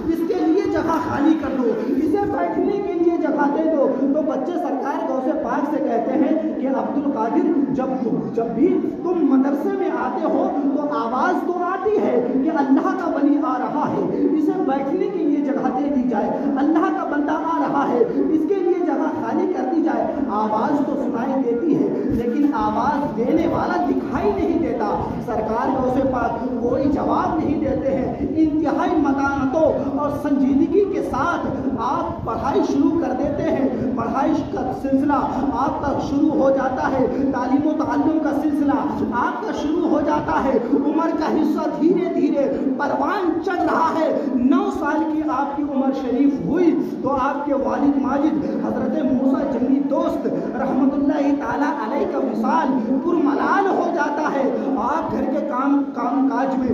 اس کے لیے جگہ خالی کر دو، اسے بیٹھنے کے لیے جگہ دے دو۔ تو بچے سرکار غوث پاک سے کہتے ہیں کہ عبد القادر جب بھی تم مدرسے میں آتے ہو تو آواز تو آتی ہے کہ اللہ کا ولی آ رہا ہے، اسے بیٹھنے کے لیے جگہ دے دی جائے، اللہ کا بندہ آ رہا ہے، اس کے لیے جگہ خالی کر دی جائے۔ آواز تو سنائی دیتی ہے لیکن آواز دینے والا دکھائی نہیں دیتا۔ سرکار غوث پاک کوئی جواب نہیں دیتے ہیں۔ انتہائی متانتوں اور سنجیدگی کے ساتھ آپ پڑھائی شروع کر دیتے ہیں۔ پڑھائی کا سلسلہ آپ کا شروع ہو جاتا ہے، تعلیم و تعلم کا سلسلہ آپ کا شروع ہو جاتا ہے۔ عمر کا حصہ دھیرے دھیرے پروان چڑھ رہا ہے۔ 9 سال کی آپ کی عمر شریف ہوئی تو آپ کے والد ماجد حضرت موسیٰ جنگی دوست رحمت اللہ تعالیٰ علیہ کا وصال پرملال ہو جاتا ہے۔ آپ گھر کے کام کاج میں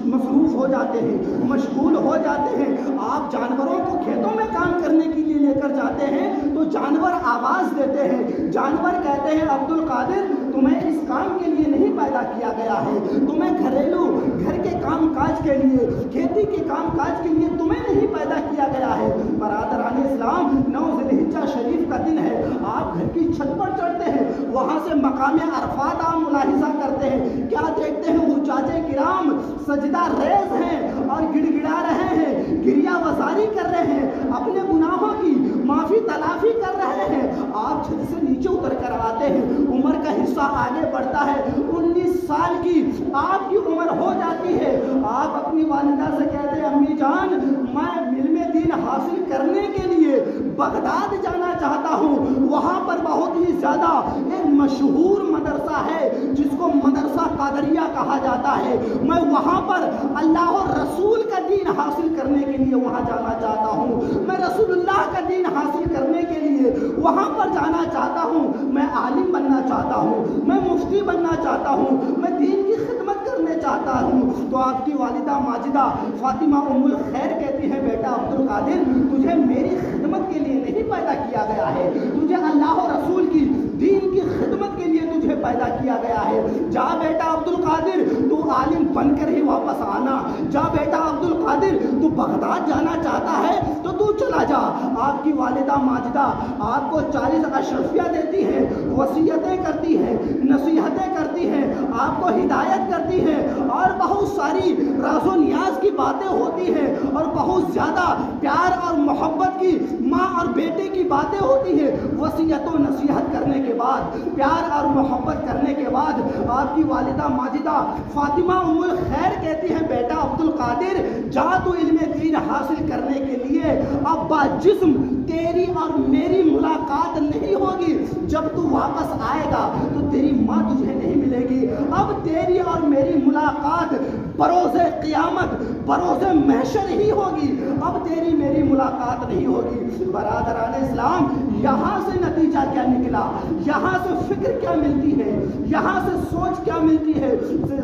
مصروف ہو جاتے ہیں، مشغول ہو جاتے ہیں۔ آپ جانوروں کو کھیتوں میں کام کرنے کے لیے لے کر جاتے ہیں تو جانور آواز دیتے ہیں، جانور کہتے ہیں عبد القادر تمہیں اس کام کے لیے نہیں پیدا کیا گیا ہے، تمہیں گھریلو گھر کے کام کاج کے لیے، کھیتی کے کام کاج کے لیے تمہیں نہیں پیدا کیا گیا ہے۔ برادران اسلام 9 ذی الحجہ شریف کا دن ہے، آپ گھر کی چھت پر چڑھتے ہیں، وہاں سے مقام عرفات آپ ملاحظہ کرتے ہیں، کیا دیکھتے ہیں؟ حجاج کرام سجدہ ریز ہیں اور گڑ گڑا رہے ہیں، گریہ وزاری کر رہے ہیں، اپنے گناہوں کی معافی تلافی کر رہے ہیں۔ آپ چھت سے نیچے اتر کر آتے ہیں، عمر کا حصہ آگے بڑھتا ہے، 19 سال کی آپ کی عمر ہو جاتی ہے۔ آپ اپنی والدہ سے کہتے ہیں امی جان میں علم دین حاصل کرنے کے لیے بغداد جانا چاہتا ہوں، وہاں پر بہت ہی زیادہ ایک مشہور مدرسہ ہے جس کو مدرسہ قادریہ کہا جاتا ہے، میں وہاں پر اللہ اور رسول کا دین حاصل کرنے کے لیے وہاں جانا چاہتا ہوں، میں رسول اللہ کا دین حاصل کرنے کے لیے وہاں پر جانا چاہتا ہوں، میں عالم بننا چاہتا ہوں، میں مفتی بننا چاہتا ہوں، میں دین کی خدمت کرنے چاہتا ہوں۔ تو آپ کی والدہ ماجدہ فاطمہ ام الخیر کہتی ہے بیٹا عبد القادر تجھے میری خدمت کے لیے نہیں پیدا کیا گیا ہے، تجھے اللہ و رسول کی دین کی خدمت کے لیے تجھے پیدا کیا گیا ہے۔ جا بیٹا عبد القادر تو عالم بن کر ہی واپس آنا، جا بیٹا عبد القادر تو بغداد جانا چاہتا ہے تو چلا جا۔ آپ کی والدہ ماجدہ آپ کو 40 اشرفیہ دیتی ہیں، وصیتیں کرتی ہیں، نصیحتیں کرتی ہیں، آپ کو ہدایت کرتی ہیں اور بہت ساری راز و نیاز کی باتیں ہوتی ہیں اور بہت زیادہ پیار اور محبت کی ماں اور بیٹے کی باتیں ہوتی ہیں۔ وصیت و نصیحت کرنے کے بعد، پیار اور محبت کرنے کے بعد آپ کی والدہ ماجدہ فاطمہ ام الخیر کہتی ہیں بیٹا عبد القادر جا تو علم دین حاصل کرنے کے لیے، اب با جسم تیری اور میری ملاقات نہیں ہوگی، جب تو واپس آئے گا تو تیری ماں تجھے نہیں ملے گی، اب تیری اور میری ملاقات بروز قیامت بروز محشر ہی ہوگی، اب تیری میری ملاقات نہیں ہوگی۔ برادران اسلام یہاں سے نتیجہ کیا نکلا، یہاں سے فکر کیا ملتی ہے، یہاں سے سوچ کیا ملتی ہے؟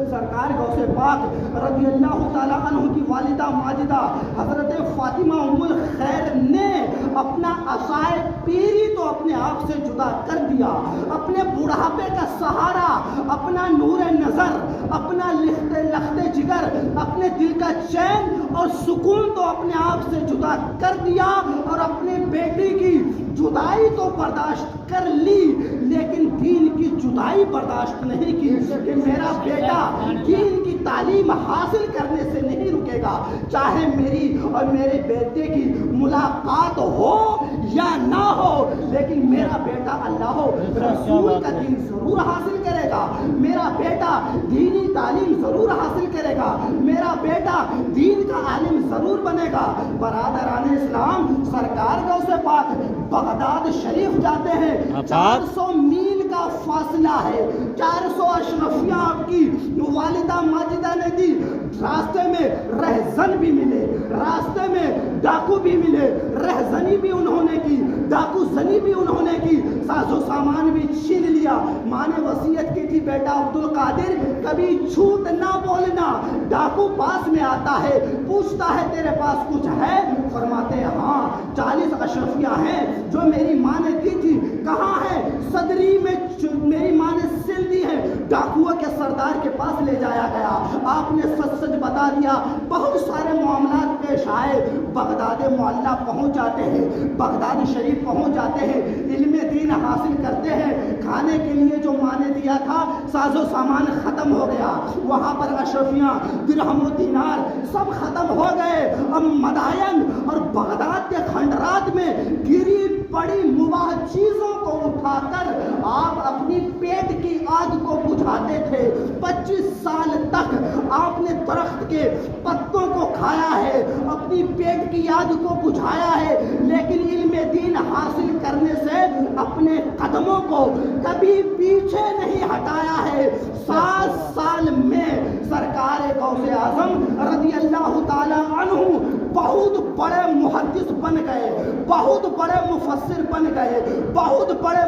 سرکار غوث پاک رضی اللہ تعالیٰ عنہ کی والدہ ماجدہ حضرت فاطمہ ام الخیر نے اپنا عصائے پیری تو اپنے آپ سے جدا کر دیا، اپنے بڑھاپے کا سہارا، اپنا نور نظر، اپنا لخت جگر، اپنے دل کا چین اور سکون تو اپنے آپ سے جدا کر دیا اور اپنے بیٹے کی جدائی تو برداشت کر لی لیکن دین کی جدائی برداشت نہیں کی کہ میرا بیٹا دین کی تعلیم حاصل کرنے سے نہیں رکے گا، چاہے میری اور میرے بیٹے کی ملاقات ہو یا نہ ہو لیکن میرا بیٹا اللہ رسول کا دین ضرور حاصل کرے گا، میرا بیٹا دینی تعلیم ضرور حاصل کرے گا، میرا بیٹا دین کا عالم ضرور بنے گا۔ برادران اسلام سرکار غوث پاک بغداد شریف جاتے ہیں، 400 میل کا فاصلہ ہے، 400 اشرفیہ آپ کی والدہ ماجدہ نے دی، راستے میں رہزن بھی ملے، راستے میں ڈاکو بھی ملے، رہزنی بھی انہوں نے کی، ڈاکو زنی بھی انہوں نے کی، ساز و سامان بھی چھین لیا۔ ماں نے وصیت کی تھی بیٹا عبد القادر کبھی جھوٹ نہ بولنا، ڈاکو پاس میں آتا ہے پوچھتا ہے تیرے پاس کچھ ہے، فرماتے ہیں ہاں 40 اشرفیہ ہیں جو میری ماں نے دی تھی، کہاں ہے؟ صدری میں میری ماں نے سل دی ہے، ڈاکوؤں کے سردار کے پاس لے جایا گیا، آپ نے سچ سچ بتا دیا، بہت سارے معاملات پیش آئے، بغداد معلیٰ پہنچ جاتے ہیں، بغداد شریف پہنچ جاتے ہیں، علم دین حاصل کرتے ہیں۔ کھانے کے لیے جو ماں نے دیا تھا ساز و سامان ختم ہو گیا، وہاں پر اشرفیاں، درہم و دینار سب ختم ہو گئے۔ اب مدائن اور بغداد کے کھنڈرات میں گری پڑی مباح چیزوں کو اٹھا کر آپ اپنی پیٹ کی آگ کو بجھاتے تھے۔ 25 سال تک آپ نے درخت کے پتوں کو کھایا ہے، اپنی پیٹ کی آگ کو بجھایا ہے، لیکن علم دین حاصل کرنے سے اپنے قدموں کو کبھی پیچھے نہیں ہٹایا ہے۔ 7 سال میں سرکار غوث اعظم رضی اللہ تعالی عنہ بہت بڑے محدث بن گئے، بہت بڑے مفسر بن گئے، بہت بڑے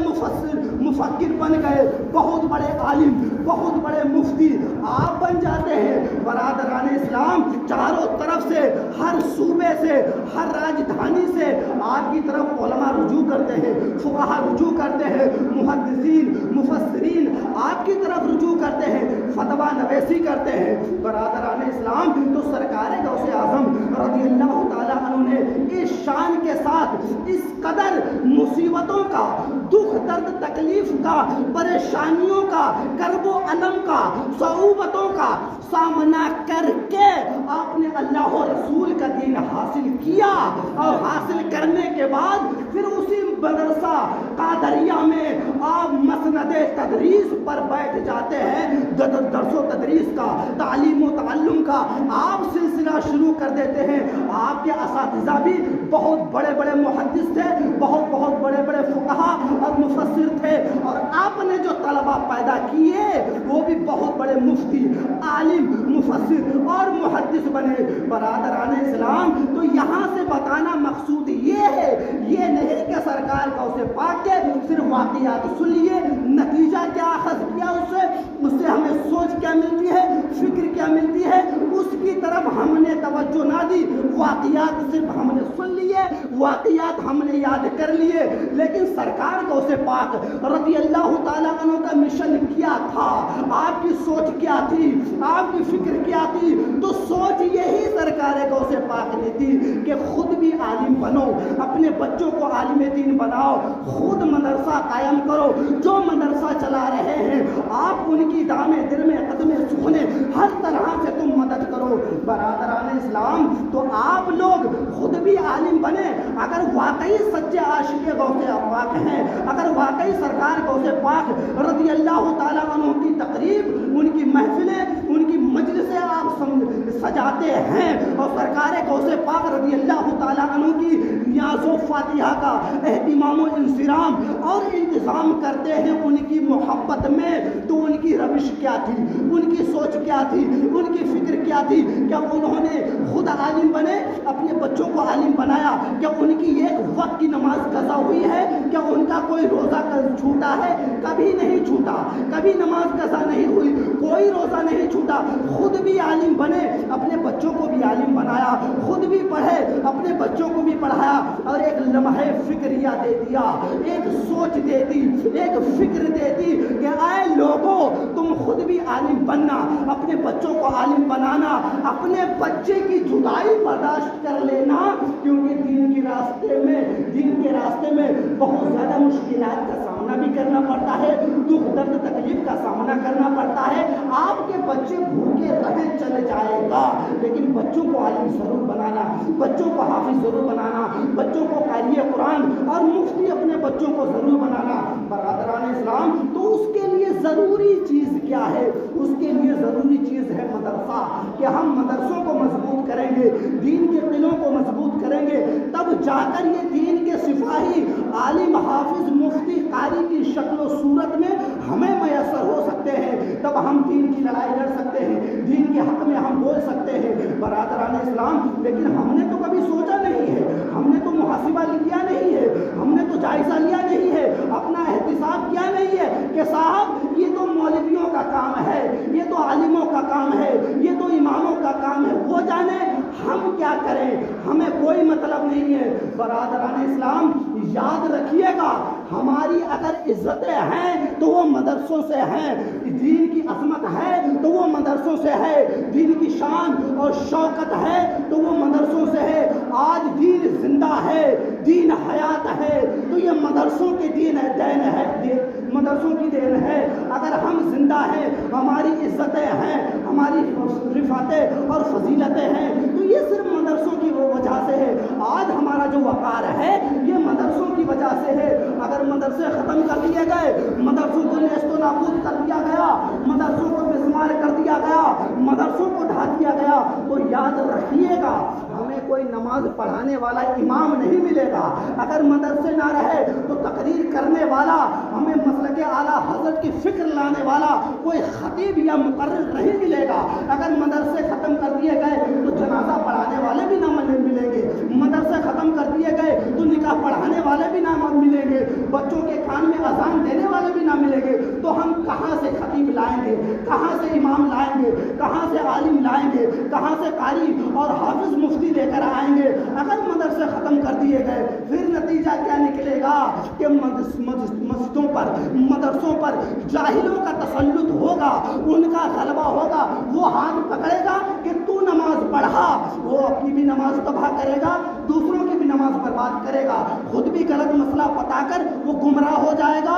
مفکر بن گئے، بہت بڑے عالم، بہت بڑے مفتی آپ بن جاتے ہیں۔ برادران اسلام، چاروں طرف سے، ہر صوبے سے، ہر راجدھانی سے آپ کی طرف علماء رجوع کرتے ہیں، فقہا رجوع کرتے ہیں، محدثین، مفسرین آپ کی طرف رجوع کرتے ہیں، فتویٰ نویسی کرتے ہیں۔ برادران اسلام، تو سرکار غوث اعظم رضی اللہ تعالیٰ عنہ نے اس شان کے ساتھ اس قدر مصیبتوں کا، دکھ درد تکلیف کا، پریشانیوں کا، کرب و الم کا، صعوبتوں کا سامنا کر کے آپ نے اللہ و رسول کا دین حاصل کیا، اور حاصل کرنے کے بعد پھر اسی مدرسہ قادریہ میں آپ مسند تدریس پر بیٹھ جاتے ہیں۔ درس و تدریس کا، تعلیم و تعلم کا آپ سلسلہ شروع کر دیتے ہیں۔ آپ کے اساتذہ بھی بہت بڑے بڑے محدث تھے، بہت بڑے بڑے فقہا اور مفسر تھے، اور آپ نے جو طلبہ پیدا کیے وہ بھی بہت بڑے مفتی، عالم، مفسر اور محدث بنے۔ برادران اسلام، تو یہاں سے بتانا مقصود یہ ہے، یہ نہیں کہ سرکار غوث پاک کے صرف واقعات سن لیے، نتیجہ کیا اخذ کیا اس سے ہمیں سوچ کیا ملتی ہے، فکر کیا ملتی ہے، اس کی طرف ہم نے توجہ نہ دی۔ واقعات صرف ہم نے سن لیے، واقعات ہم نے یاد کر لیے، لیکن سرکار غوث پاک رضی اللہ تعالیٰ عنہ کا مشن کیا تھا، آپ کی سوچ کیا تھی، آپ کی فکر کیا تھی؟ تو سوچ یہی سرکار غوث پاک نے تھی کہ خود بھی عالم بنو، اپنے بچوں کو عالم دین بناؤ، خود مدرسہ قائم کرو۔ جو مدرسہ چلا رہے ہیں آپ ان کی دامے درمے قدمے سکھنے ہر طرح سے تم مدد کرو۔ برادران اسلام، تو آپ لوگ خود بھی عالم بنے۔ اگر واقعی سچے عاشق غوث پاک ہیں، اگر واقعی سرکار غوث پاک رضی اللہ تعالیٰ عنہ کی تقریب، ان کی محفلیں، ان کی مجلسیں آپ سجاتے ہیں، اور سرکار غوث پاک رضی اللہ تعالیٰ عنہ کی نیاز و فاتحہ کا اہتمام و انصرام اور انتظام کرتے ہیں ان کی محبت میں، تو ان کی روش کیا تھی، ان کی سوچ کیا تھی، ان کی فکر کیا تھی؟ کیا انہوں نے خود عالم بنے، اپنے بچوں کو عالم بنایا؟ کیا ان کی ایک وقت کی نماز قضا ہوئی ہے؟ کیا ان کا کوئی روزہ چھوٹا ہے؟ کبھی نہیں چھوٹا، کبھی نماز قضا نہیں ہوئی، کوئی روزہ نہیں چھوٹا۔ خود بھی عالم بنے، اپنے بچوں کو بھی عالم بنایا، خود بھی پڑھے، اپنے بچوں کو بھی پڑھایا، اور ایک لمحے فکریہ دے دیا، ایک سوچ دے دی، ایک فکر دے دی کہ اے لوگوں، تم خود بھی عالم بننا، اپنے بچوں کو عالم بنانا، اپنے بچے کی جدائی برداشت کر لینا، کیونکہ دین کے راستے میں بہت زیادہ مشکلات کا سامنا بھی کرنا پڑتا ہے، دکھ درد تکلیف کا سامنا کرنا پڑتا ہے۔ آپ کے بچے بھوکے رہے چلے جائے گا، لیکن بچوں کو عالم ضرور بنانا، بچوں کو حافظ ضرور بنانا، بچوں کو قاری قرآن اور مفتی اپنے بچوں کو ضرور بنانا۔ برادران اسلام، تو اس کے لیے ضروری چیز کیا ہے؟ اس کے لیے ضروری چیز ہے مدرسہ، کہ ہم مدرسوں کو مضبوط کریں گے، دین کے قلعوں کو مضبوط کریں گے، تب جا کر یہ دین کے سپاہی عالم، حافظ، مفتی، قاری کی شکل و صورت میں ہمیں میسر ہو سکتے ہیں، تب ہم دین کی لڑائی لڑ سکتے ہیں، دین کے حق میں ہم بول سکتے ہیں۔ برادران اسلام، لیکن ہم نے تو کبھی سوچا نہیں ہے، ہم نے تو محاسبہ کیا نہیں ہے، ہم نے تو جائزہ لیا نہیں ہے، اپنا احتساب کیا نہیں ہے کہ صاحب یہ تو مولویوں کا کام ہے، یہ تو عالموں کا کام ہے، یہ تو اماموں کا کام ہے، وہ جانے ہم کیا کریں، ہمیں کوئی مطلب نہیں ہے۔ برادران اسلام، یاد رکھیے گا، ہماری اگر عزتیں ہیں تو وہ مدرسوں سے ہیں، دین کی عظمت ہے تو وہ مدرسوں سے ہے، دین کی شان اور شوکت ہے تو وہ مدرسوں سے ہے۔ آج دین ہے، مدرسوں کی دین ہے۔ اگر ہم زندہ ہیں، ہماری عزتیں ہیں، ہماری رفعتیں اور فضیلتیں ہیں، تو یہ صرف مدرسوں کی وجہ سے ہے۔ آج ہمارا جو وقار ہے یہ مدرسوں کی وجہ سے ہے۔ اگر مدرسے ختم کر دیے گئے، مدرسوں کو نیست و نابود کر دیا گیا، مدرسوں کو بسمار کر دیا گیا، مدرسوں کو ڈھا دیا گیا، تو یاد رکھیے گا ہمیں کوئی نماز پڑھانے والا امام نہیں ملے گا۔ اگر مدرسے نہ رہے تو تقریر کرنے والا، ہمیں مسلک اعلیٰ حضرت کی فکر لانے والا کوئی خطیب یا مقرر نہیں ملے گا۔ اگر مدرسے ختم کر دیے گئے تو جنازہ پڑھانے والے بھی نہ ملیں گے، مدرسے ختم کر دیے گئے تو نکاح پڑھانے والے بھی نہ ملیں گے، بچوں کے کان میں اذان دینے والے بھی نہ ملیں گے، تو ہم کہاں سے خطیب لائیں گے، کہاں سے امام لائیں گے، کہاں سے عالم لائیں گے، کہاں سے قاری اور حافظ مفتی لے کر آئیں گے؟ اگر مدرسے ختم کر دیے گئے پھر نتیجہ کیا نکلے گا کہ مسجدوں پر، مدرسوں پر جاہلوں کا تسلط ہوگا، ان کا غلبہ ہوگا۔ وہ ہاتھ پکڑے گا کہ تو نماز پڑھا، وہ اپنی بھی نماز تباہ کرے گا، دوسروں کی بھی نماز برباد کرے گا، خود بھی غلط مسئلہ بتا کر وہ گمراہ ہو جائے گا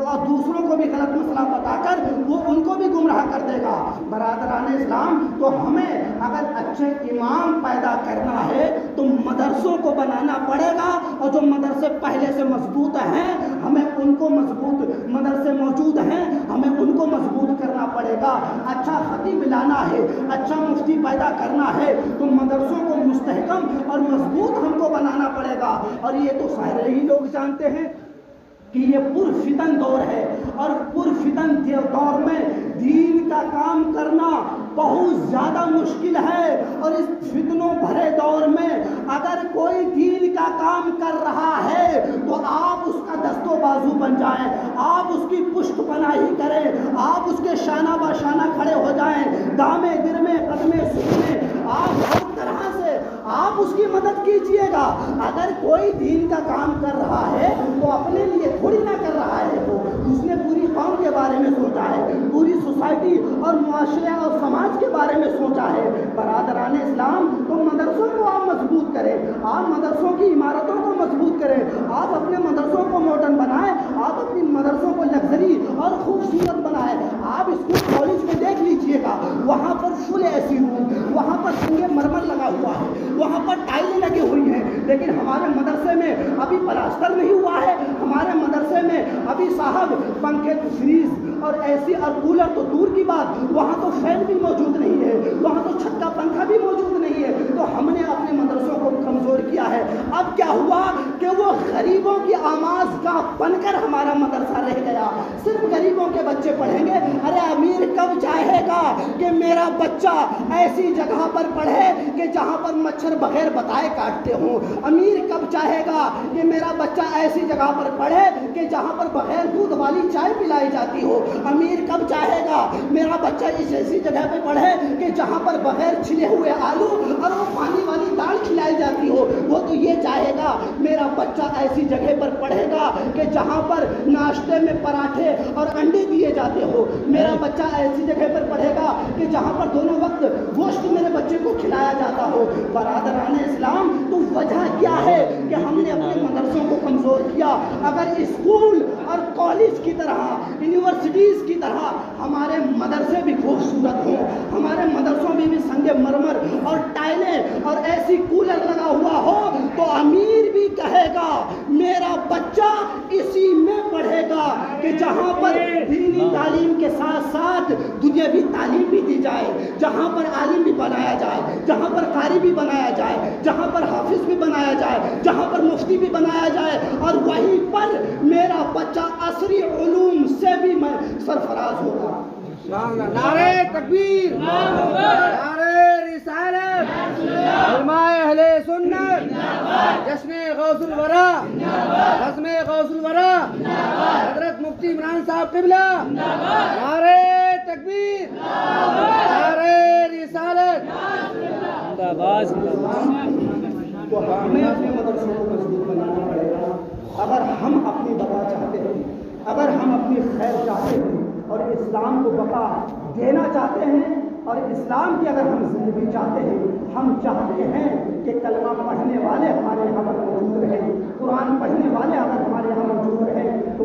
اور دوسروں کو بھی غلط مسئلہ بتا کر وہ ان کو بھی گمراہ کر دے گا۔ برادران اسلام، تو ہمیں اگر اچھے امام پیدا کرنا ہے تو مدرسوں کو بنانا پڑے گا، اور جو مدرسے پہلے سے مضبوط ہیں ہمیں ان کو مضبوط، مدرسے موجود ہیں ہمیں ان کو مضبوط کرنا پڑے گا۔ اچھا خطیب لانا ہے، اچھا مفتی پیدا کرنا ہے تو مدرسوں کو مستحکم اور مضبوط ہم کو بنانا پڑے گا۔ اور یہ تو سارے ہی لوگ جانتے ہیں کہ یہ پرفتن دور ہے، اور پرفتن دور میں دین کا کام کرنا بہت زیادہ مشکل ہے۔ اور اس فتنوں بھرے دور میں اگر کوئی دین کا کام کر رہا ہے تو آپ اس کا دست و بازو بن جائیں، آپ اس کی پشت پناہی کریں، آپ اس کے شانہ بہ شانہ کھڑے ہو جائیں، دامے گرمے قدمے سکنے، آپ ہر طرح سے آپ اس کی مدد کیجئے گا۔ اگر کوئی دین کا کام کر رہا ہے تو اپنے لیے تھوڑی نہ کر رہا ہے، وہ اس نے پوری قوم کے بارے میں سوچا ہے، پوری سوسائٹی اور معاشرے اور سماج کے بارے میں سوچا ہے۔ برادران اسلام، تو مدرسوں کو آپ مضبوط کریں، آپ مدرسوں کی عمارتوں کو مضبوط کریں، آپ اپنے مدرسوں کو ماڈرن بنائیں، آپ اپنی مدرسوں کو لگژری اور خوبصورت بنائیں۔ آپ اسکول کالج میں دیکھ لیجئے گا، وہاں پر فل ایسی روم، وہاں پر سنگے مرمر لگا ہوا ہے، وہاں پر ٹائلیں لگی ہوئی ہیں، لیکن ہمارے مدرسے میں ابھی پلاسٹر نہیں ہوا ہے، ہمارے مدرسے میں ابھی صاحب پنکھے، فریز اور اے سی اور کولر تو دور کی بات، وہاں تو فین بھی موجود نہیں ہے، وہاں تو چھت کا پنکھا بھی موجود نہیں ہے۔ تو ہم نے اپنے مدرسوں کو کمزور کیا ہے۔ اب کیا ہوا کہ وہ غریبوں کی آماز گاہ بن کر ہمارا مدرسہ رہ گیا، صرف غریبوں کے بچے پڑھیں گے۔ ارے امیر کب چاہے گا کہ میرا بچہ ایسی جگہ پر پڑھے کہ جہاں پر مچھر بغیر بتائے کاٹتے ہوں؟ امیر کب چاہے گا کہ میرا بچہ ایسی جگہ پر پڑھے کہ جہاں پر بغیر دودھ والی چائے پلائی جاتی ہو؟ امیر کب چاہے گا میرا بچہ اس ایسی جگہ پہ پڑھے کہ جہاں پر بغیر چھلے ہوئے آلو اور وہ پانی والی دال کھلائی جاتی ہو؟ وہ تو یہ چاہے گا میرا بچہ ایسی جگہ پر پڑھے گا کہ جہاں پر ناشتے میں پراٹھے اور انڈے دیے جاتے ہو۔ میرا بچہ ایسی جگہ پر پڑھے گا کہ جہاں پر دونوں وقت گوشت میرے بچے کو کھلایا جاتا ہو۔ برادران اسلام، تو وجہ کیا ہے کہ ہم نے اپنے مدرسوں کو کمزور کیا؟ اگر اسکول اور کالج کی طرح، یونیورسٹیز کی طرح ہمارے مدرسے بھی خوبصورت ہوں، ہمارے مدرسوں میں بھی سنگ مرمر اور ٹائلیں اور ایسی کولر لگا ہوا ہو، تو امیر بھی کہے گا میرا بچہ اسی میں پڑھے گا کہ جہاں پر دینی تعلیم کے ساتھ ساتھ دنیاوی تعلیم بھی دی جائے، جہاں پر عالم بھی بنایا جائے، جہاں پر قاری بھی بنایا جائے، جہاں پر حافظ بھی بنایا جائے، جہاں پر مفتی بھی بنایا جائے، اور وہیں پر میرا بچہ عصری علوم سے بھی میں سرفراز ہوگا۔ نعرہ تکبیر، نعرہ رسالت، علماء اہل سنت، جشن غوث الورا، رسم غوث الورا، حضرت مفتی عمران صاحب قبلہ، نعرہ تکبیر، نعرہ رسالت۔ تو ہمیں اپنے مدرسوں کو مضبوط بنانا پڑے گا۔ اگر ہم اپنی بقا چاہتے ہیں، اگر ہم اپنی خیر چاہتے ہیں اور اسلام کو بقا دینا چاہتے ہیں، اور اسلام کی اگر ہم زندگی چاہتے ہیں، ہم چاہتے ہیں کہ کلمہ پڑھنے والے ہمارے یہاں پر موجود رہیں، قرآن پڑھنے والے اگر ہمارے یہاں موجود رہیں، تو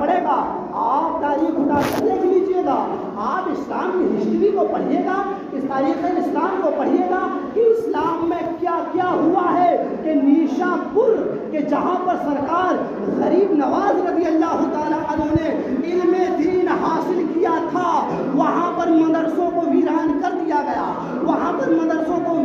پڑے گا. آپ تاریخ اٹھا کر دیکھ لیجیے گا, آپ اسلام کی ہسٹری کو پڑھیے گا, اس تاریخ اسلام کو پڑھیے گا کہ اسلام میں کیا کیا ہوا ہے. کہ نیشا پور کہ جہاں پر سرکار غریب نواز رضی اللہ تعالیٰ عنہ نے علم دین حاصل کیا تھا, وہاں پر مدرسوں کو ویران کر دیا گیا, وہاں پر مدرسوں کو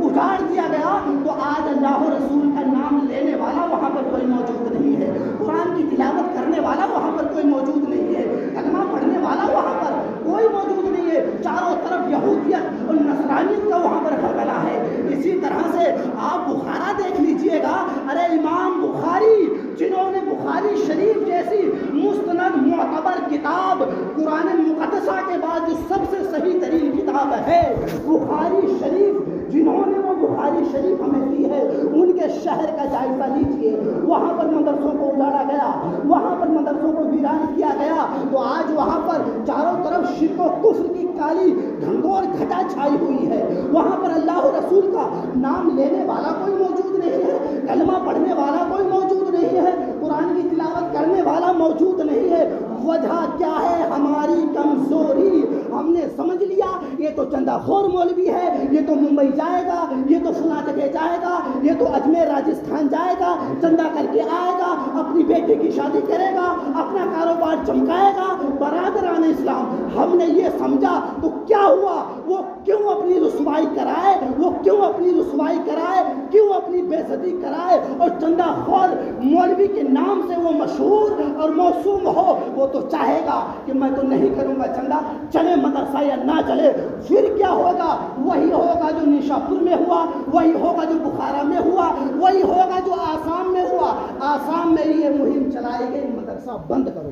اجاڑ دیا گیا. تو آج اللہ رسول کا نام لینے والا وہاں پر کوئی موجود نہیں ہے, قرآن کی تلاوت کرنے والا وہاں پر کوئی موجود نہیں ہے, کلمہ پڑھنے والا وہاں پر کوئی موجود نہیں ہے. چاروں طرف یہودیت اور نصرانیت کا وہاں پر غلبہ ہے. اسی طرح سے آپ بخارا دیکھ لیجئے گا, ارے امام بخاری جنہوں نے بخاری شریف جیسی مستند معتبر کتاب قرآن مقدسہ کے بعد جو سب سے صحیح ترین کتاب ہے بخاری شریف, جنہوں نے وہ بخاری شریف ہمیں دی ہے, ان کے شہر کا جائزہ لیجئے. وہاں پر مدرسوں کو اجاڑا گیا, وہاں پر مدرسوں کو ویران کیا گیا. تو آج وہاں پر چاروں طرف شرک و کفر کی کالی گھنگور گھٹا چھائی ہوئی ہے. وہاں پر اللہ رسول کا نام لینے والا کوئی موجود نہیں ہے, کلمہ پڑھنے والا کوئی موجود نہیں ہے, قرآن کی تلاوت کرنے والا موجود نہیں ہے. وجہ کیا ہے؟ ہماری کمزوری. ہم نے سمجھ لیا یہ تو چندہ خور مولوی ہے, یہ تو ممبئی جائے گا, یہ تو فلاں جگہ جائے گا, یہ تو اجمیر راجستھان جائے گا, چندہ کر کے آئے گا, اپنی بیٹی کی شادی کرے گا, اپنا کاروبار چمکائے گا. برادران اسلام, ہم نے یہ سمجھا تو کیا ہوا؟ وہ کیوں اپنی رسوائی کرائے, وہ کیوں اپنی رسوائی کرائے, کیوں اپنی بے عزتی کرائے, اور چندہ خور مولوی کے نام سے وہ مشہور اور موسوم ہو. وہ تو چاہے گا کہ میں تو نہیں کروں گا چندہ, چلے مدرسہ یا نہ چلے. پھر کیا ہوگا؟ وہی ہوگا جو نیشاپور میں ہوا, وہی ہوگا جو بخارا میں ہوا, وہی ہوگا جو آسام میں ہوا. آسام میں یہ مہم چلائی گئی مدرسہ بند کرو,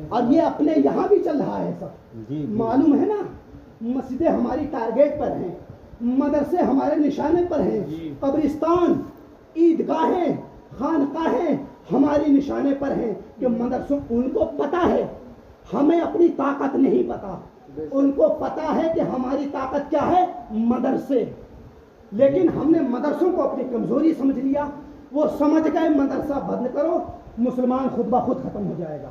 اور یہ اپنے یہاں بھی چل رہا ہے سب. معلوم ہے نا, مسجدیں ہماری ٹارگیٹ پر ہیں, مدرسے ہمارے نشانے پر ہیں, قبرستان, عیدگاہیں, خانقاہیں ہماری نشانے پر ہیں. کہ مدرسوں, ان کو پتہ ہے ہمیں اپنی طاقت نہیں پتا, ان کو پتا ہے کہ ہماری طاقت کیا ہے, مدرسے. لیکن ہم نے مدرسوں کو اپنی کمزوری سمجھ لیا. وہ سمجھ گئے مدرسہ بند کرو, مسلمان خود بخود ختم ہو جائے گا.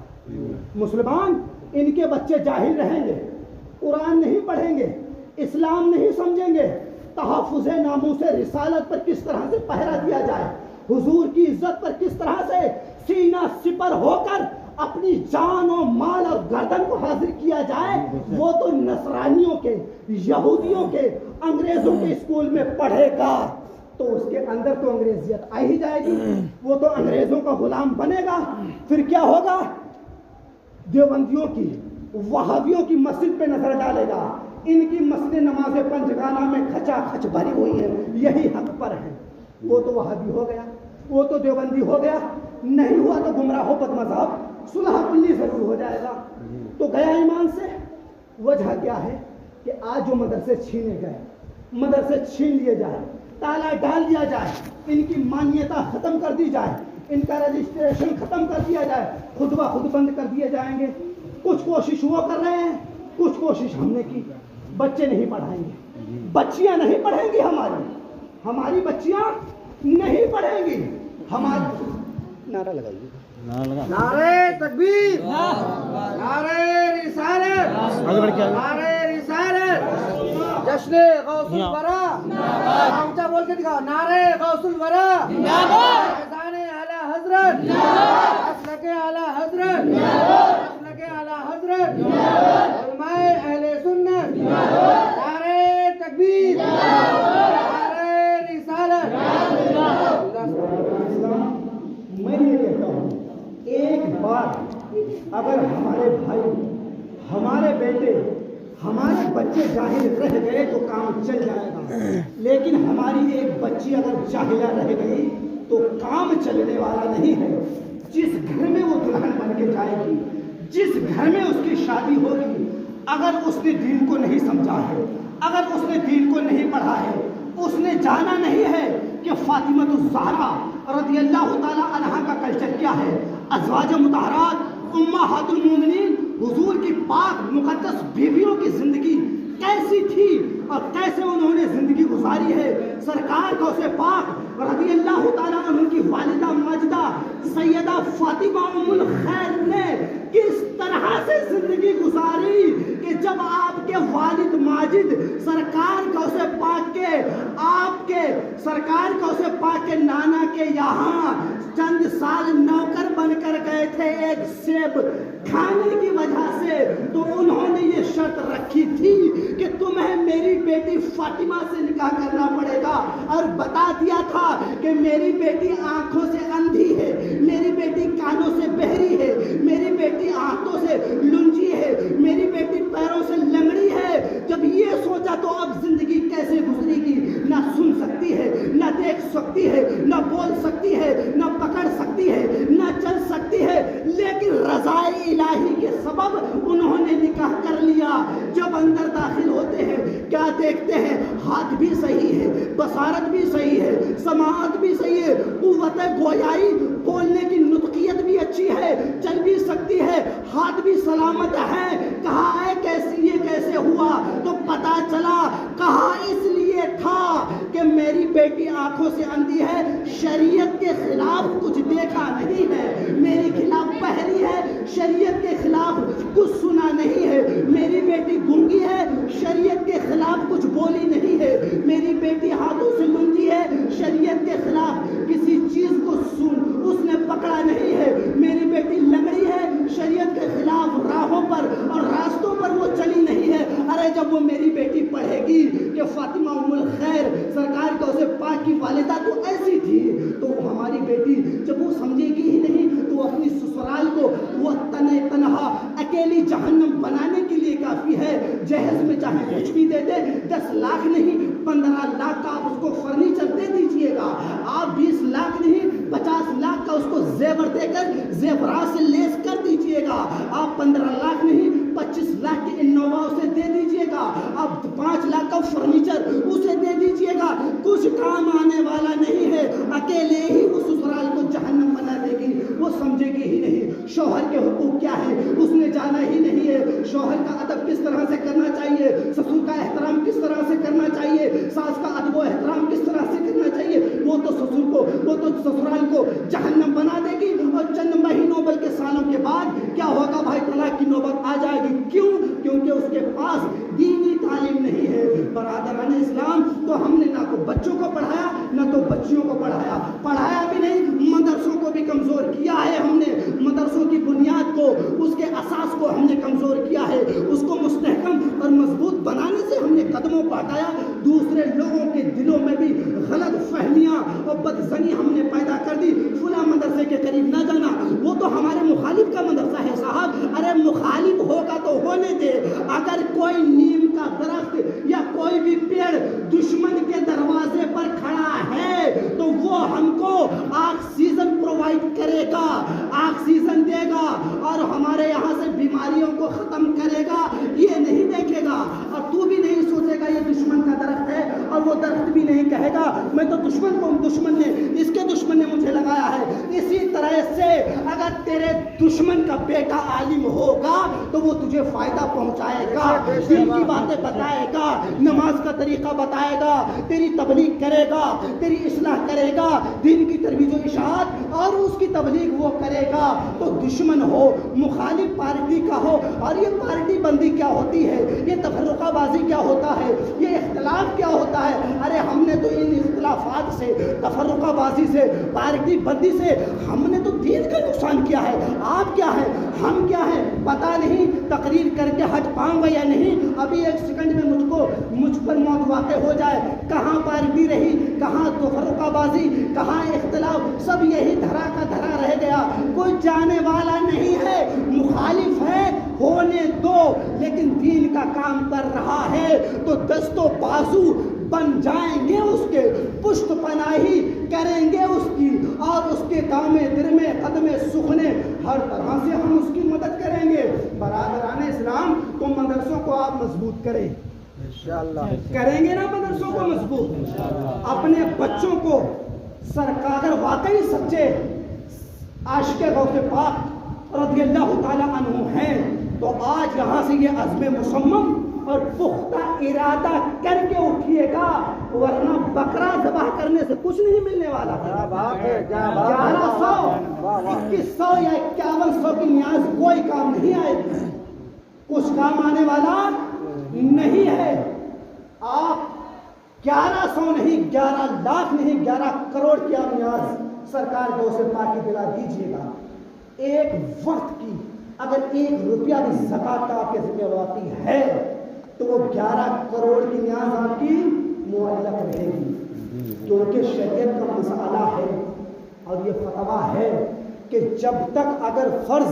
مسلمان, ان کے بچے جاہل رہیں گے, قرآن نہیں پڑھیں گے, اسلام نہیں سمجھیں گے, تحفظ ناموس رسالت پر کس طرح سے پہرا دیا جائے, حضور کی عزت پر کس طرح سے سینہ سپر ہو کر اپنی جان و مال اور گردن کو حاضر کیا جائے, وہ تو نصرانیوں کے, یہودیوں کے, انگریزوں کے اسکول میں پڑھے گا تو اس کے اندر تو انگریزیت آ ہی جائے گی, وہ تو انگریزوں کا غلام بنے گا. پھر کیا ہوگا؟ دیوبندیوں کی, وہابیوں کی مسجد پہ نظر ڈالے گا. ان کی مسجد نماز پنجگانہ میں کھچا کھچ بھری ہوئی ہے, یہی حق پر ہے. وہ تو وہابی ہو گیا, وہ تو دیوبندی ہو گیا, نہیں ہوا تو گمراہ ہو بد مذہب, صلح کلی ضرور ہو جائے گا. تو گیا ایمان سے. وجہ کیا ہے؟ کہ آج جو مدرسے چھینے گئے, مدرسے چھین لیے جائے, تالا ڈال دیا جائے, ان کی مانیتا ختم کر دی جائے, ان کا رجسٹریشن ختم کر دیا جائے, خود بخود بند کر دیے جائیں گے. کچھ کوشش وہ کر رہے ہیں, کچھ کوشش ہم نے کی. بچے نہیں پڑھائیں گے, بچیاں نہیں پڑھیں گی, ہماری بچیاں نہیں پڑھیں گی. ہماری نعرہ لگائیے, نعرے تکبیر, نعرے رسالت, نعرے رسالت, جشن غوث الورا, اونچا بول کے دکھاؤ, نعرے غوث الورا, فیضان اعلی حضرت, مسلک اعلی حضرت, مسلک اعلی حضرت, علماء اہل سنت, نعرے تکبیر, نعرے رسالت. میں یہ کہتا ہوں, ایک بار اگر ہمارے بھائی, ہمارے بیٹے, ہمارے بچے جاہل رہ گئے تو کام چل جائے گا. لیکن ہماری ایک بچی اگر جاہلہ رہ گئی تو کام چلنے والا نہیں ہے. جس گھر میں وہ دلہن بن کے جائے گی, جس گھر میں اس کی شادی ہوگی, اگر اس نے دین کو نہیں سمجھا ہے, اگر اس نے دین کو نہیں پڑھا ہے, اس نے جانا نہیں ہے کہ فاطمہ الزہرا رضی اللہ تعالیٰ عنہا کا کلچر کیا ہے, ازواج مطہرات, امہات المومنین, حضور کی پاک مقدس بیویوں کی زندگی کیسی تھی اور کیسے انہوں نے زندگی گزاری ہے. سرکار غوث پاک رضی اللہ تعالیٰ عنہ کی والدہ ماجدہ سیدہ فاطمہ ام الخیر نے کس طرح سے زندگی گزاری کہ جب آپ کے والد ماجد سرکار غوث پاک کے آپ کے سرکار غوث پاک کے نانا کے یہاں چند سال نوکر بن کر گئے تھے ایک سیب کھانے کی وجہ سے، تو انہوں نے یہ شرط رکھی تھی کہ تمہیں میری بیٹی فاطمہ سے نکاح کرنا پڑے گا، اور بتا دیا تھا کہ میری بیٹی آنکھوں سے اندھی ہے، میری بیٹی کانوں سے بہری ہے، میری بیٹی آنکھوں سے لنجی ہے، میری بیٹی پیروں سے لنگڑی ہے۔ جب یہ سوچا تو اب زندگی کیسے گزرے گی؟ نہ سن سکتی ہے، نہ دیکھ سکتی ہے، نہ بول سکتی ہے، نہ پکڑ سکتی ہے، نہ چل سکتی ہے، لیکن رضائے الہی کے سبب انہوں نے نکاح کر لیا۔ جب اندر داخل ہوتے ہیں کیا دیکھتے ہیں؟ ہاتھ بھی صحیح ہے، بصارت بھی صحیح ہے، سماعت بھی صحیح ہے، قوت گویائی بولنے کی نطقیت بھی اچھی ہے، چل بھی سکتی ہے، ہاتھ بھی سلامت ہے۔ کہا ہے کیسے یہ کیسے ہوا؟ تو پتا چلا کہا اس لیے تھا کہ میری بیٹی آنکھوں سے اندھی ہے، شریعت کے خلاف کچھ دیکھا نہیں ہے، میرے خلاف بہری ہے، شریعت کے خلاف کچھ سنا نہیں ہے، میری بیٹی گونگی ہے، شریعت کے خلاف کچھ بولی نہیں ہے، میری بیٹی ہاتھوں سے لنجی ہے، شریعت کے خلاف کسی چیز کو اس نے پکڑا نہیں ہے، میری بیٹی لنگڑی ہے، شریعت کے خلاف راہوں پر اور راستوں پر وہ چلی نہیں ہے۔ ارے جب وہ میری بیٹی پڑھے گی کہ فاطمہ ام الخیر سرکار غوث پاک کی والدہ تو ایسی تھی، تو ہماری بیٹی جب وہ سمجھے گی ہی نہیں تو اپنی سسرال کو وہ تنہا اکیلی جہنم بنانے کے لیے کافی ہے۔ جہیز میں چاہے کچھ بھی دے دے، 10 لاکھ نہیں 15 لاکھ کا آپ اس کو فرنیچر دے دیجئے گا، آپ 20 لاکھ نہیں 50 لاکھ کا اس کو زیور دے کر زیورات سے لیس کر دیجئے گا، آپ 15 لاکھ نہیں 25 لاکھ کی انووا اسے دے دیجئے گا، آپ 5 لاکھ کا فرنیچر اسے دے دیجئے گا، کچھ کام آنے والا نہیں ہے، اکیلے ہی وہ سسرال کو جہنم بنا دے گی، وہ سمجھے گی ہی نہیں۔ شوہر کے حقوق کیا ہے اس نے جانا ہی نہیں ہے، شوہر کا ادب کس طرح سے کرنا چاہیے، سسر کا احترام کس طرح سے کرنا چاہیے، ساس کا ادب و احترام کس طرح سے کرنا چاہیے، وہ تو سسرال کو جہنم بنا دے گی، اور چند مہینوں بلکہ سالوں کے بعد کیا ہوگا بھائی؟ طلاق کی نوبت آ جائے گی۔ کیوں؟ کیونکہ اس کے پاس دینی تعلیم نہیں ہے۔ برادران اسلام، تو ہم نے نہ تو بچوں کو پڑھایا نہ تو بچیوں کو پڑھایا بھی نہیں، مدرسوں کو بھی کمزور کیا ہے ہم نے، مدرسوں کی بنیاد کو، اس کے اساس کو ہم نے کمزور کیا ہے، اس کو مستحکم اور مضبوط بنانے سے ہم نے قدموں پر ہٹایا۔ دوسرے لوگوں کے دلوں میں بھی غلط فہمیاں اور بدظنی ہم نے پیدا کر دی، فلاں مدرسے کے قریب نہ جانا، وہ تو ہمارے مخالف کا مدرسہ ہے صاحب۔ ارے مخالف ہوگا تو ہونے دے، اگر کوئی نیم کا درخت یا کوئی بھی پیڑ دشمن کے دروازے پر کھڑا ہے تو وہ ہم کو آکسیجن پرووائڈ کرے گا، آکسیجن دے گا اور ہمارے یہاں سے بیماریوں کو ختم کرے گا، یہ نہیں دیکھے گا۔ اور تو بھی نہیں سوچے گا یہ دشمن کا درخت ہے، اور وہ درخت بھی نہیں کہے گا میں تو دشمن نے اس کے دشمن نے مجھے لگایا ہے۔ اسی طرح سے اگر تیرے دشمن کا بیٹا عالم ہوگا تو وہ تجھے فائدہ پہنچائے گا، دین کی باتیں بتائے گا، نماز کا طریقہ بتائے گا، تیری تبلیغ کرے گا، تیری اصلاح کرے گا، دین کی ترویج و اشاعت اور اس کی تبلیغ وہ کرے گا۔ تو دشمن ہو، مخالف پارٹی کا ہو، اور یہ پارٹی بندی کیا ہوتی ہے، یہ تفرقہ بازی کیا ہوتا ہے، یہ اختلاف کیا ہوتا ہے؟ ارے ہم نے تو ان اختلافات سے، تفرقہ بازی سے، پارٹی بندی سے ہم نے تو دین کا نقصان کیا ہے۔ آپ کیا ہے، ہم کیا ہے پتہ نہیں، تقریر کر کے ہٹ پاؤں گا یا نہیں، ابھی ایک سیکنڈ میں مجھ پر موت واقع ہو جائے، کہاں پارٹی رہی، کہاں تفرقہ بازی، کہاں اختلاف، سب یہی دھرا کا دھرا رہ گیا، کوئی جانے والا نہیں ہے۔ مخالف ہے ہونے دو، لیکن دین کا کام کر رہا ہے تو دست و بازو بن جائیں گے، اس کے پشت پناہی کریں گے اس کی، اور اس کے دامے درمے قدمے سخنے ہر طرح سے ہم اس کی مدد کریں گے۔ برادران اسلام، تو مدرسوں کو آپ مضبوط کریں انشاءاللہ، کریں گے نا مدرسوں کو مضبوط، اپنے بچوں کو سرکار واقعی سچے عاشق غوث پاک رضی اللہ تعالی عنہ ہیں تو آج یہاں سے یہ عزم مصمم اور پختہ ارادہ کر کے اٹھیے گا، ورنہ بکرا ذبح کرنے کرنے سے کچھ نہیں ملنے والا ہے. 1100 2100 یا 5100 کی نیاز کوئی کام نہیں آئے گی, کچھ کام آنے والا نہیں ہے. آپ 1100 نہیں, 11 لاکھ نہیں, 11 کروڑ کی آپ نیاز سرکار کو اسے پاکی دلا دیجیے گا. ایک وقت کی اگر 1 روپیہ بھی زکوٰۃ کا آپ کے ذمہ واقعی ہے تو وہ 11 کروڑ کی نیاز آپ کی معلق رہے گی, کیونکہ شریعت کا مسئلہ ہے اور یہ فتویٰ ہے کہ جب تک اگر فرض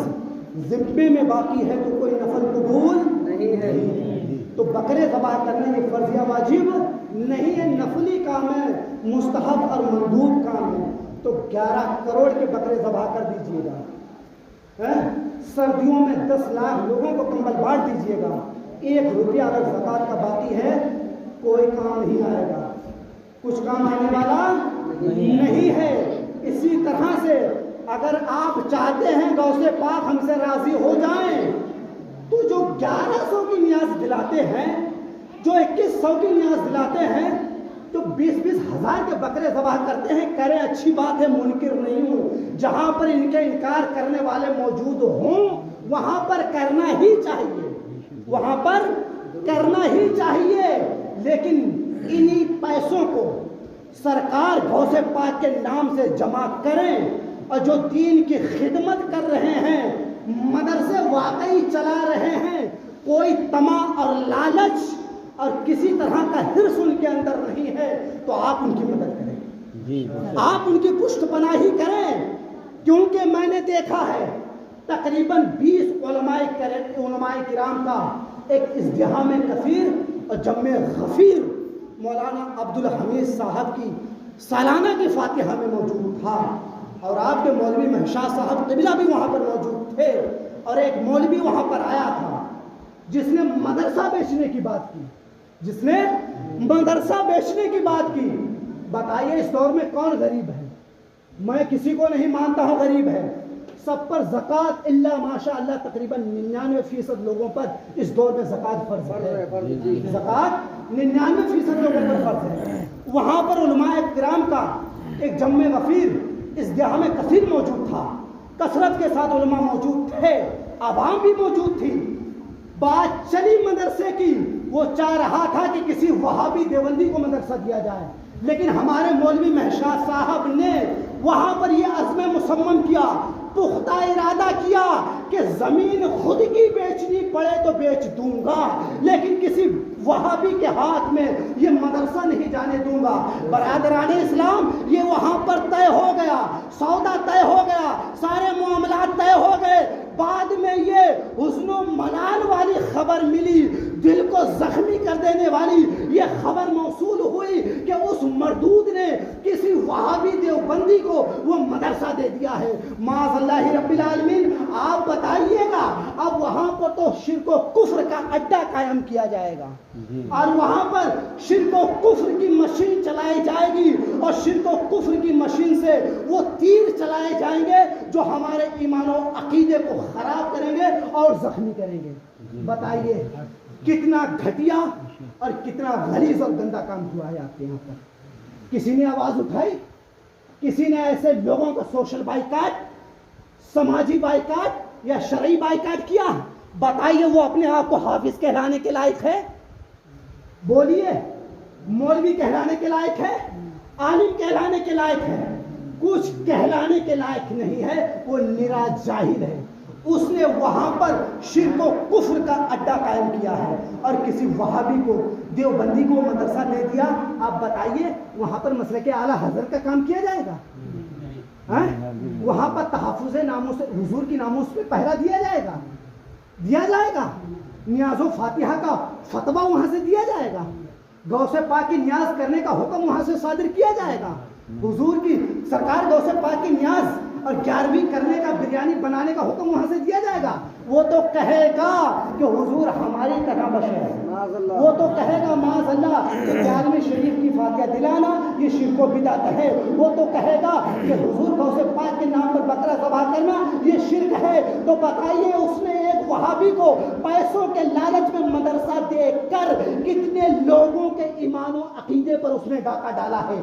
ذمے میں باقی ہے تو کوئی نفل قبول نہیں ہے. تو بکرے ذبح کرنا یہ فرض یا واجب نہیں ہے, نفلی کام ہے, مستحب اور مندوب کام ہے. تو 11 کروڑ کے بکرے ذبح کر دیجیے گا. سردیوں میں 10 لاکھ لوگوں کو کمبل بانٹ دیجیے گا. 1 روپیہ اگر زکوٰۃ کا باقی ہے کوئی کام نہیں آئے گا, کچھ کام آنے والا نہیں ہے. اسی طرح سے اگر آپ چاہتے ہیں غوث پاک ہم سے راضی ہو جائیں تو جو 1100 کی نیاز دلاتے ہیں, جو 2100 کی نیاز دلاتے ہیں, جو 20-20 ہزار کے بکرے ذبح کرتے ہیں, کریں, اچھی بات ہے, منکر نہیں ہوں. جہاں پر ان کے انکار کرنے والے موجود ہوں وہاں پر کرنا ہی چاہیے, وہاں پر کرنا ہی چاہیے. لیکن انہی پیسوں کو سرکار غوث پاک کے نام سے جمع کریں اور جو دین کی خدمت کر رہے ہیں, مدرسے واقعی چلا رہے ہیں, کوئی طمع اور لالچ اور کسی طرح کا حرص ان کے اندر نہیں ہے, تو آپ ان کی مدد کریں, آپ ان کی پشت پناہی کریں. کیونکہ میں نے دیکھا ہے تقریباً 20 علماء کرام کا ایک ازدحام کثیر اور جمع غفیر مولانا عبدالحمید صاحب کی سالانہ کی فاتحہ میں موجود تھا, اور آپ کے مولوی مہشا صاحب قبلہ بھی وہاں پر موجود تھے, اور ایک مولوی وہاں پر آیا تھا جس نے مدرسہ بیچنے کی بات کی, جس نے مدرسہ بیچنے کی بات کی. بتائیے اس دور میں کون غریب ہے؟ میں کسی کو نہیں مانتا ہوں غریب ہے, سب پر زکوٰۃ الا ماشاء اللہ تقریباً 99% لوگوں پر اس دور میں زکوٰۃ فرض ہے. زکوٰۃ 99% لوگوں پر فرض ہے. وہاں پر علماء کرام کا ایک جمع غفیر ازدحام کثیر موجود تھا, کثرت کے ساتھ علماء موجود تھے, عوام بھی موجود تھی. بات چلی مدرسے کی, وہ چاہ رہا تھا کہ کسی وہابی دیوبندی کو مدرسہ دیا جائے, لیکن ہمارے مولوی مہشا صاحب نے وہاں پر یہ عزم مصمم کیا, پختہ ارادہ کیا کہ زمین خود کی بیچنی پڑے تو بیچ دوں گا, لیکن کسی وہابی کے ہاتھ میں یہ مدرسہ نہیں جانے دوں گا. برادران اسلام, یہ وہاں پر طے ہو گیا, سودا طے ہو گیا, سارے معاملات طے ہو گئے. بعد میں یہ حزن و ملال والی خبر ملی, دل کو زخمی کر دینے والی یہ خبر موصول ہوئی کہ اس مردود نے کسی وہابی دیوبندی کو وہ مدرسہ دے دیا ہے. معاذ اللہ رب العالمین. آپ بتائیے گا اب وہاں پر تو شرک و کفر کا اڈا قائم کیا جائے گا, اور وہاں پر شرک و کفر کی مشین چلائی جائے گی, اور شرک و کفر کی مشین سے وہ تیر چلائے جائیں گے جو ہمارے ایمان و عقیدے کو خراب کریں گے اور زخمی کریں گے. بتائیے کتنا گھٹیا اور کتنا غلیظ اور گندا کام ہوا ہے آپ کے یہاں پر. کسی نے آواز اٹھائی؟ کسی نے ایسے لوگوں کا سوشل بائیکاٹ, سماجی بائیکاٹ یا شرعی بائیکاٹ کیا؟ بتائیے وہ اپنے آپ کو حافظ کہلانے کے لائق ہے؟ بولیے, مولوی کہلانے کے لائق ہے؟ عالم کہلانے کے لائق ہے؟ کچھ کہلانے کے لائق نہیں ہے, وہ نرا جاہل ہے. اس نے وہاں پر شرک و کفر کا اڈا قائم کیا ہے, اور کسی وہابی کو دیوبندی کو مدرسہ دے دیا. آپ بتائیے وہاں پر مسلک اعلیٰ حضرت کا کام کیا جائے گا؟ وہاں پر تحفظ ناموس حضور کی ناموس پہ پہرا دیا جائے گا؟ دیا جائے گا؟ نیاز و فاتحہ کا فتویٰ وہاں سے دیا جائے گا؟ غوث پاک کی نیاز کرنے کا حکم وہاں سے صادر کیا جائے گا؟ حضور کی سرکار غوث پاک کی نیاز اور 11ویں کرنے کا, بریانی بنانے کا حکم وہاں سے دیا جائے گا؟ وہ تو کہے گا کہ حضور ہماری طرح بشر ہے. وہ تو کہے گا معاذ اللہ کہ 11ویں شریف کی فاتحہ دلانا یہ شرک و بدعت ہے. وہ تو کہے گا کہ حضور غوث پاک کے نام پر بکرا ذبح کرنا یہ شرک ہے. تو بتائیے اس نے ایک وہابی کو پیسوں کے لالچ میں مدرسہ دے کر کتنے لوگوں کے ایمان و عقیدے پر اس نے ڈاکہ ڈالا ہے.